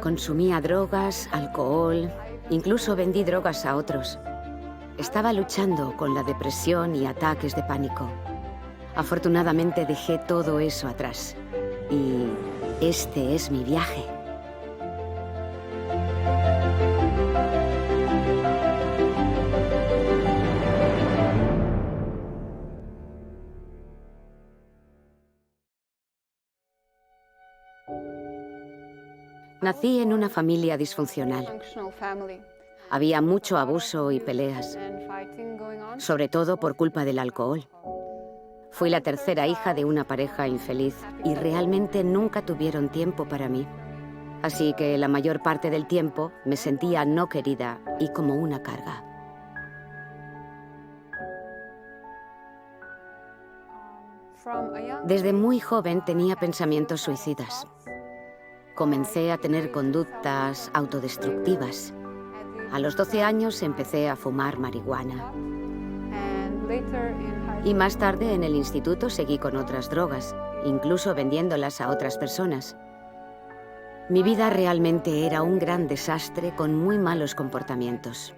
Consumía drogas, alcohol, incluso vendí drogas a otros. Estaba luchando con la depresión y ataques de pánico. Afortunadamente dejé todo eso atrás. Y este es mi viaje. Nací en una familia disfuncional. Había mucho abuso y peleas, sobre todo por culpa del alcohol. Fui la tercera hija de una pareja infeliz y realmente nunca tuvieron tiempo para mí. Así que la mayor parte del tiempo me sentía no querida y como una carga. Desde muy joven tenía pensamientos suicidas. Comencé a tener conductas autodestructivas. A los 12 años empecé a fumar marihuana. Y más tarde en el instituto seguí con otras drogas, incluso vendiéndolas a otras personas. Mi vida realmente era un gran desastre con muy malos comportamientos.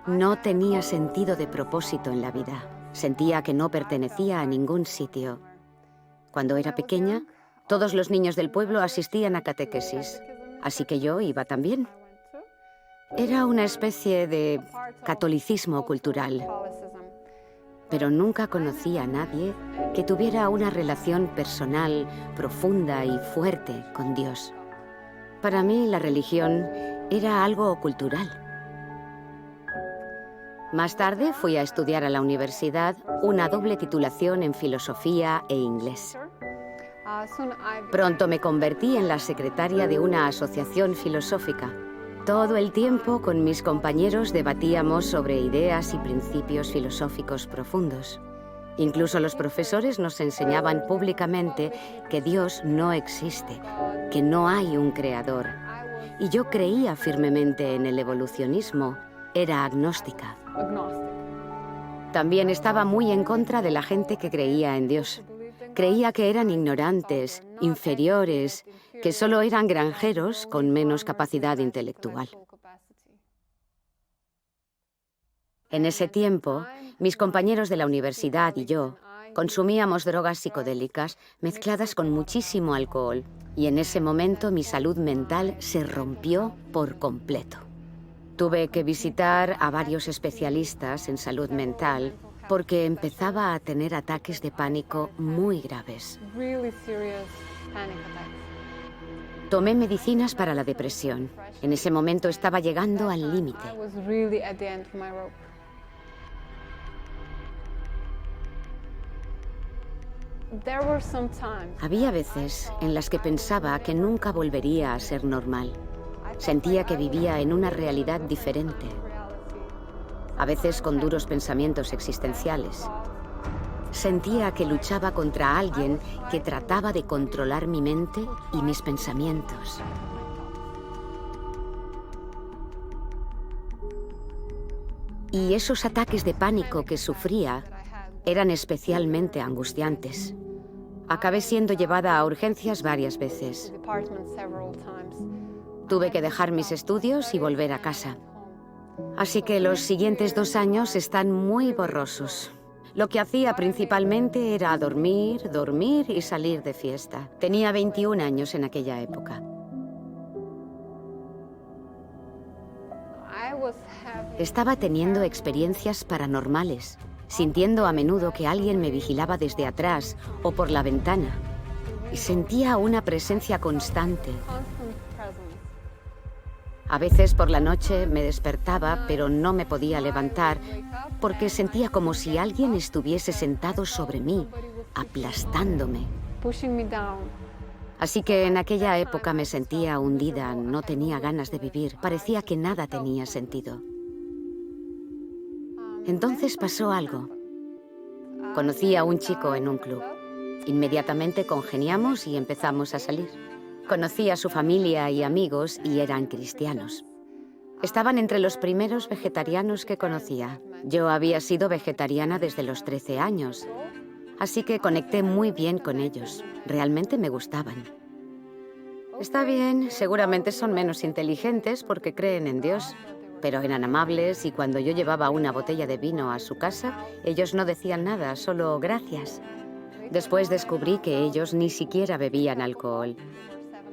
No tenía sentido de propósito en la vida. Sentía que no pertenecía a ningún sitio. Cuando era pequeña, todos los niños del pueblo asistían a catequesis, así que yo iba también. Era una especie de catolicismo cultural, pero nunca conocí a nadie que tuviera una relación personal, profunda y fuerte con Dios. Para mí, la religión era algo cultural. Más tarde fui a estudiar a la universidad una doble titulación en filosofía e inglés. Pronto me convertí en la secretaria de una asociación filosófica. Todo el tiempo con mis compañeros debatíamos sobre ideas y principios filosóficos profundos. Incluso los profesores nos enseñaban públicamente que Dios no existe, que no hay un creador. Y yo creía firmemente en el evolucionismo. Era agnóstica. También estaba muy en contra de la gente que creía en Dios. Creía que eran ignorantes, inferiores, que solo eran granjeros con menos capacidad intelectual. En ese tiempo, mis compañeros de la universidad y yo consumíamos drogas psicodélicas mezcladas con muchísimo alcohol, y en ese momento mi salud mental se rompió por completo. Tuve que visitar a varios especialistas en salud mental porque empezaba a tener ataques de pánico muy graves. Tomé medicinas para la depresión. En ese momento estaba llegando al límite. Había veces en las que pensaba que nunca volvería a ser normal. Sentía que vivía en una realidad diferente. A veces con duros pensamientos existenciales. Sentía que luchaba contra alguien que trataba de controlar mi mente y mis pensamientos. Y esos ataques de pánico que sufría eran especialmente angustiantes. Acabé siendo llevada a urgencias varias veces. Tuve que dejar mis estudios y volver a casa. Así que los siguientes 2 años están muy borrosos. Lo que hacía principalmente era dormir, dormir y salir de fiesta. Tenía 21 años en aquella época. Estaba teniendo experiencias paranormales, sintiendo a menudo que alguien me vigilaba desde atrás o por la ventana. Y sentía una presencia constante. A veces por la noche me despertaba, pero no me podía levantar porque sentía como si alguien estuviese sentado sobre mí, aplastándome. Así que en aquella época me sentía hundida, no tenía ganas de vivir, parecía que nada tenía sentido. Entonces pasó algo. Conocí a un chico en un club. Inmediatamente congeniamos y empezamos a salir. Conocí a su familia y amigos y eran cristianos. Estaban entre los primeros vegetarianos que conocía. Yo había sido vegetariana desde los 13 años. Así que conecté muy bien con ellos. Realmente me gustaban. Está bien, seguramente son menos inteligentes porque creen en Dios, pero eran amables y cuando yo llevaba una botella de vino a su casa, ellos no decían nada, solo gracias. Después descubrí que ellos ni siquiera bebían alcohol.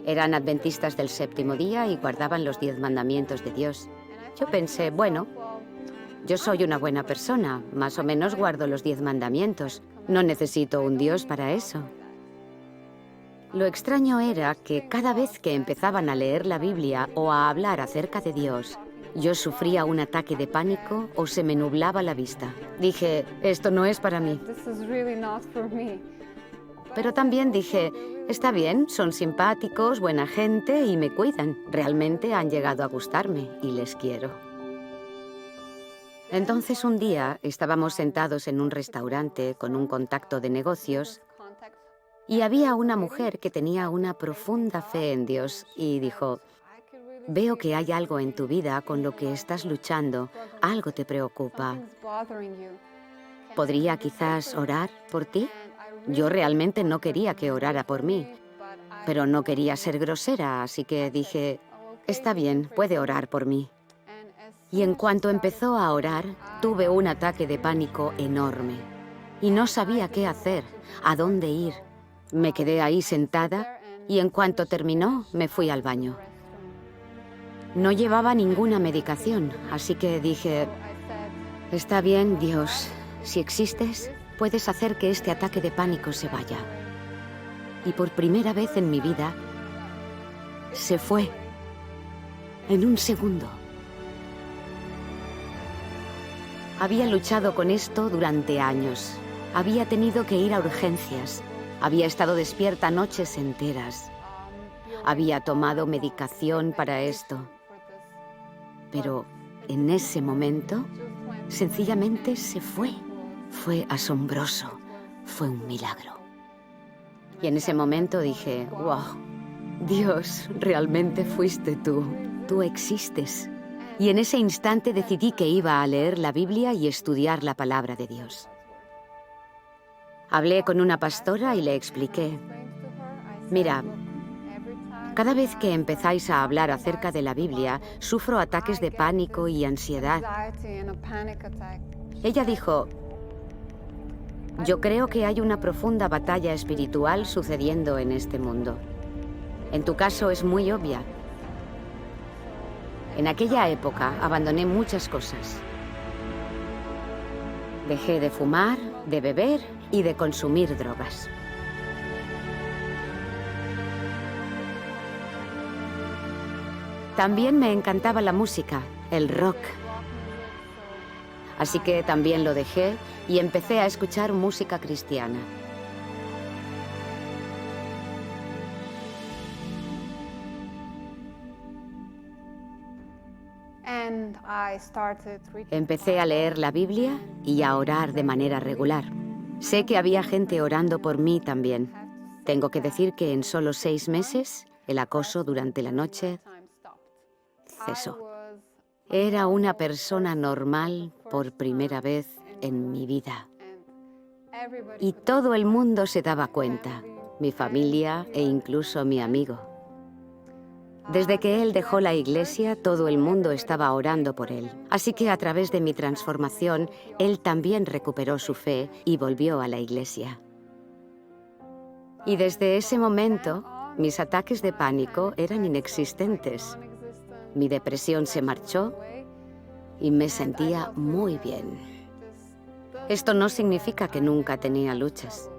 Eran adventistas del séptimo día y guardaban los 10 mandamientos de Dios. Yo pensé, bueno, yo soy una buena persona, más o menos guardo los 10 mandamientos. No necesito un Dios para eso. Lo extraño era que cada vez que empezaban a leer la Biblia o a hablar acerca de Dios, yo sufría un ataque de pánico o se me nublaba la vista. Dije, esto no es para mí. Pero también dije, está bien, son simpáticos, buena gente y me cuidan. Realmente han llegado a gustarme y les quiero. Entonces un día estábamos sentados en un restaurante con un contacto de negocios y había una mujer que tenía una profunda fe en Dios y dijo, veo que hay algo en tu vida con lo que estás luchando, algo te preocupa. ¿Podría quizás orar por ti? Yo realmente no quería que orara por mí, pero no quería ser grosera, así que dije, está bien, puede orar por mí. Y en cuanto empezó a orar, tuve un ataque de pánico enorme. Y no sabía qué hacer, a dónde ir. Me quedé ahí sentada y en cuanto terminó, me fui al baño. No llevaba ninguna medicación, así que dije, está bien, Dios, si existes, puedes hacer que este ataque de pánico se vaya. Y por primera vez en mi vida, se fue. En un segundo. Había luchado con esto durante años. Había tenido que ir a urgencias. Había estado despierta noches enteras. Había tomado medicación para esto. Pero en ese momento, sencillamente se fue. Fue asombroso. Fue un milagro. Y en ese momento dije, wow, Dios, realmente fuiste tú. Tú existes. Y en ese instante decidí que iba a leer la Biblia y estudiar la palabra de Dios. Hablé con una pastora y le expliqué, mira, cada vez que empezáis a hablar acerca de la Biblia, sufro ataques de pánico y ansiedad. Ella dijo, yo creo que hay una profunda batalla espiritual sucediendo en este mundo. En tu caso es muy obvia. En aquella época abandoné muchas cosas. Dejé de fumar, de beber y de consumir drogas. También me encantaba la música, el rock. Así que también lo dejé y empecé a escuchar música cristiana. Empecé a leer la Biblia y a orar de manera regular. Sé que había gente orando por mí también. Tengo que decir que en solo 6 meses, el acoso durante la noche cesó. Era una persona normal por primera vez en mi vida. Y todo el mundo se daba cuenta, mi familia e incluso mi amigo. Desde que él dejó la iglesia, todo el mundo estaba orando por él. Así que a través de mi transformación, él también recuperó su fe y volvió a la iglesia. Y desde ese momento, mis ataques de pánico eran inexistentes. Mi depresión se marchó y me sentía muy bien. Esto no significa que nunca tenía luchas.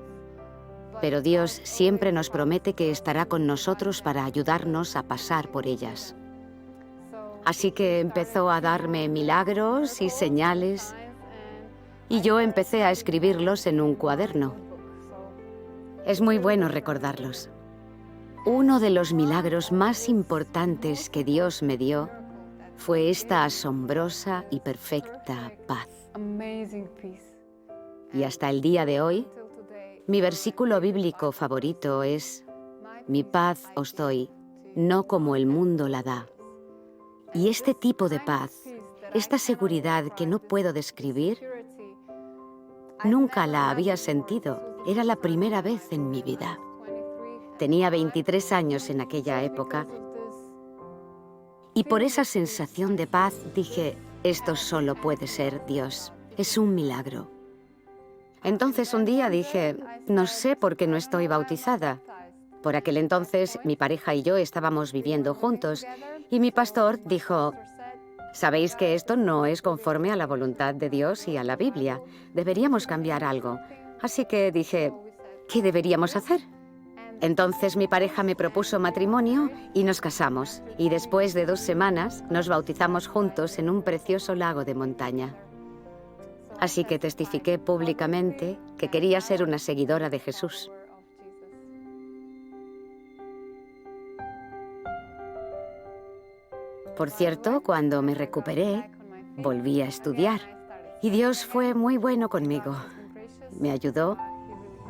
Pero Dios siempre nos promete que estará con nosotros para ayudarnos a pasar por ellas. Así que empezó a darme milagros y señales, y yo empecé a escribirlos en un cuaderno. Es muy bueno recordarlos. Uno de los milagros más importantes que Dios me dio fue esta asombrosa y perfecta paz. Y hasta el día de hoy, mi versículo bíblico favorito es, mi paz os doy, no como el mundo la da. Y este tipo de paz, esta seguridad que no puedo describir, nunca la había sentido Era la primera vez en mi vida. Tenía 23 años en aquella época y por esa sensación de paz dije, esto solo puede ser Dios. Es un milagro. Entonces un día dije, no sé por qué no estoy bautizada. Por aquel entonces mi pareja y yo estábamos viviendo juntos y mi pastor dijo, sabéis que esto no es conforme a la voluntad de Dios y a la Biblia. Deberíamos cambiar algo. Así que dije, ¿qué deberíamos hacer? Entonces mi pareja me propuso matrimonio y nos casamos. Y después de 2 semanas nos bautizamos juntos en un precioso lago de montaña. Así que testifiqué públicamente que quería ser una seguidora de Jesús. Por cierto, cuando me recuperé, volví a estudiar. Y Dios fue muy bueno conmigo. Me ayudó.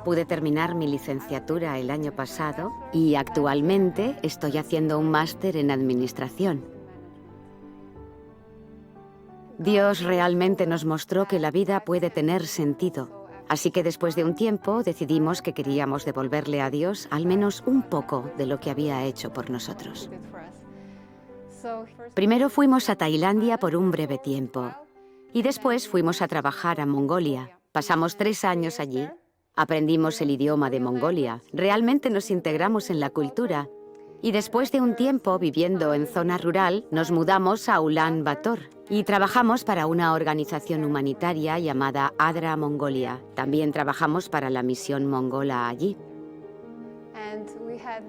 Pude terminar mi licenciatura el año pasado y actualmente estoy haciendo un máster en administración. Dios realmente nos mostró que la vida puede tener sentido. Así que después de un tiempo decidimos que queríamos devolverle a Dios al menos un poco de lo que había hecho por nosotros. Primero fuimos a Tailandia por un breve tiempo y después fuimos a trabajar a Mongolia. Pasamos 3 años allí. Aprendimos el idioma de Mongolia. Realmente nos integramos en la cultura. Y después de un tiempo viviendo en zona rural, nos mudamos a Ulan Bator y trabajamos para una organización humanitaria llamada ADRA Mongolia. También trabajamos para la misión mongola allí.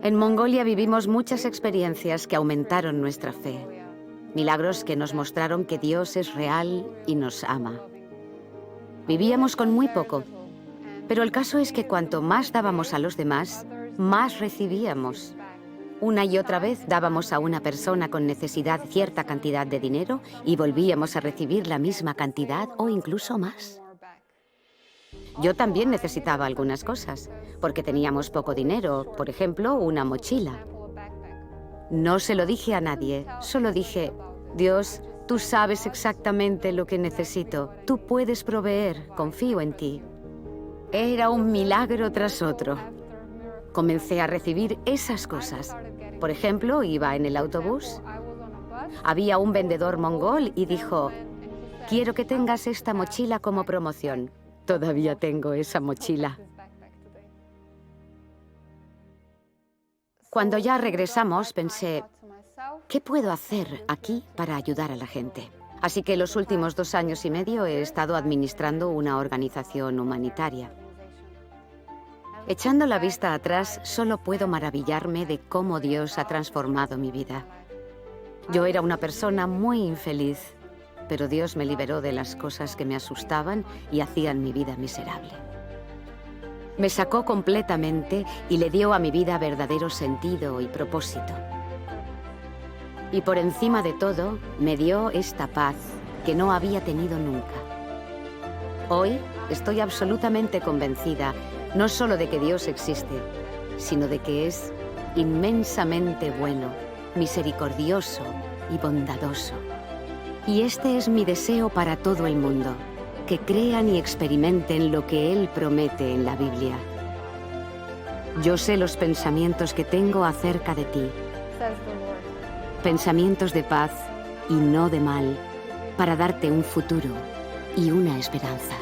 En Mongolia vivimos muchas experiencias que aumentaron nuestra fe. Milagros que nos mostraron que Dios es real y nos ama. Vivíamos con muy poco, pero el caso es que cuanto más dábamos a los demás, más recibíamos. Una y otra vez dábamos a una persona con necesidad cierta cantidad de dinero y volvíamos a recibir la misma cantidad o incluso más. Yo también necesitaba algunas cosas, porque teníamos poco dinero, por ejemplo, una mochila. No se lo dije a nadie, solo dije, Dios, tú sabes exactamente lo que necesito, tú puedes proveer, confío en ti. Era un milagro tras otro. Comencé a recibir esas cosas. Por ejemplo, iba en el autobús. Había un vendedor mongol y dijo, quiero que tengas esta mochila como promoción. Todavía tengo esa mochila. Cuando ya regresamos, pensé, ¿qué puedo hacer aquí para ayudar a la gente? Así que los últimos 2 años y medio he estado administrando una organización humanitaria. Echando la vista atrás, solo puedo maravillarme de cómo Dios ha transformado mi vida. Yo era una persona muy infeliz, pero Dios me liberó de las cosas que me asustaban y hacían mi vida miserable. Me sacó completamente y le dio a mi vida verdadero sentido y propósito. Y por encima de todo, me dio esta paz que no había tenido nunca. Hoy estoy absolutamente convencida no solo de que Dios existe, sino de que es inmensamente bueno, misericordioso y bondadoso. Y este es mi deseo para todo el mundo, que crean y experimenten lo que Él promete en la Biblia. Yo sé los pensamientos que tengo acerca de ti, pensamientos de paz y no de mal, para darte un futuro y una esperanza.